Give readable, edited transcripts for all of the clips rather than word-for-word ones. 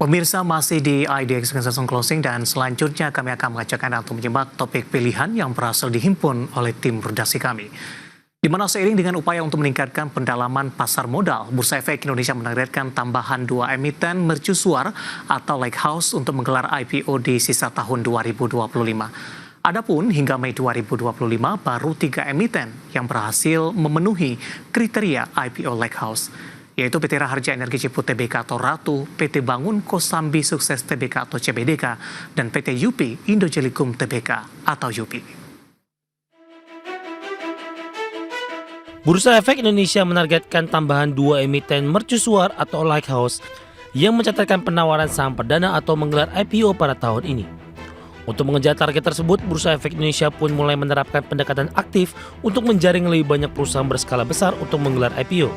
Pemirsa masih di IDX Session Closing dan selanjutnya kami akan mengajak Anda untuk menyimak topik pilihan yang berhasil dihimpun oleh tim redaksi kami. Di mana seiring dengan upaya untuk meningkatkan pendalaman pasar modal, Bursa Efek Indonesia menargetkan tambahan 2 emiten mercusuar atau Lighthouse untuk menggelar IPO di sisa tahun 2025. Adapun hingga Mei 2025 baru 3 emiten yang berhasil memenuhi kriteria IPO Lighthouse, yaitu PT Raharja Energi Ciput Tbk atau Ratu, PT Bangun Kosambi Sukses Tbk atau CBDK, dan PT UPI Indojelikum Tbk atau UPI. Bursa Efek Indonesia menargetkan tambahan 2 emiten mercusuar atau Lighthouse yang mencatatkan penawaran saham perdana atau menggelar IPO pada tahun ini. Untuk mengejar target tersebut, Bursa Efek Indonesia pun mulai menerapkan pendekatan aktif untuk menjaring lebih banyak perusahaan berskala besar untuk menggelar IPO.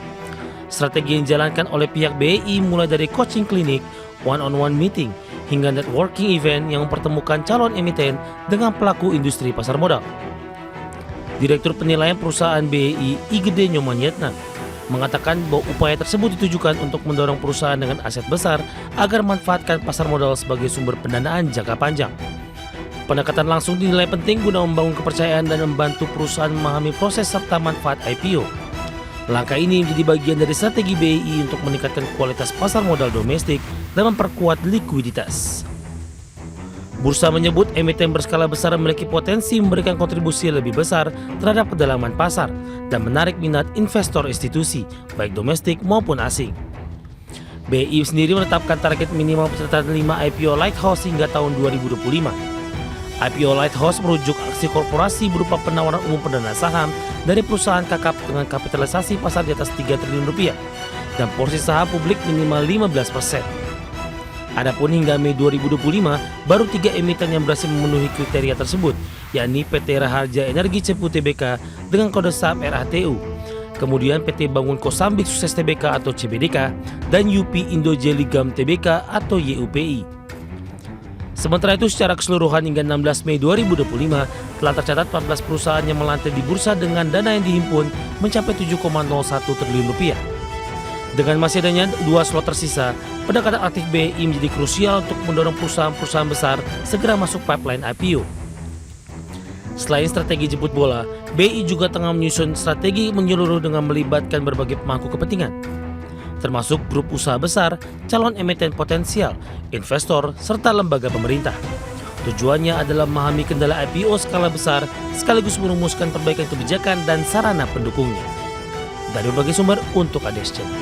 Strategi yang dijalankan oleh pihak BEI mulai dari coaching klinik, one-on-one meeting, hingga networking event yang mempertemukan calon emiten dengan pelaku industri pasar modal. Direktur Penilaian Perusahaan BEI Igede Nyomanyetna mengatakan bahwa upaya tersebut ditujukan untuk mendorong perusahaan dengan aset besar agar memanfaatkan pasar modal sebagai sumber pendanaan jangka panjang. Pendekatan langsung dinilai penting guna membangun kepercayaan dan membantu perusahaan memahami proses serta manfaat IPO. Langkah ini menjadi bagian dari strategi BEI untuk meningkatkan kualitas pasar modal domestik dan memperkuat likuiditas. Bursa menyebut emiten berskala besar memiliki potensi memberikan kontribusi lebih besar terhadap kedalaman pasar dan menarik minat investor institusi, baik domestik maupun asing. BEI sendiri menetapkan target minimal pencatatan 5 IPO Lighthouse hingga tahun 2025. IPO Lighthouse merujuk aksi korporasi berupa penawaran umum perdana saham dari perusahaan kakap dengan kapitalisasi pasar di atas 3 triliun rupiah dan porsi saham publik minimal 15%. Adapun hingga Mei 2025, baru 3 emiten yang berhasil memenuhi kriteria tersebut, yakni PT Raharja Energi Ciput Tbk dengan kode saham RATU, kemudian PT Bangun Kosambi Sukses Tbk atau CBDK, dan UPI Indojelikum Tbk atau YUPI. Sementara itu secara keseluruhan hingga 16 Mei 2025 telah tercatat 14 perusahaan yang melantai di bursa dengan dana yang dihimpun mencapai 7,01 triliun rupiah. Dengan masih adanya 2 slot tersisa, pendekatan aktif BEI menjadi krusial untuk mendorong perusahaan-perusahaan besar segera masuk pipeline IPO. Selain strategi jemput bola, BEI juga tengah menyusun strategi menyeluruh dengan melibatkan berbagai pemangku kepentingan, termasuk grup usaha besar, calon emiten potensial, investor, serta lembaga pemerintah. Tujuannya adalah memahami kendala IPO skala besar sekaligus merumuskan perbaikan kebijakan dan sarana pendukungnya. Dari berbagai sumber untuk IDX Channel.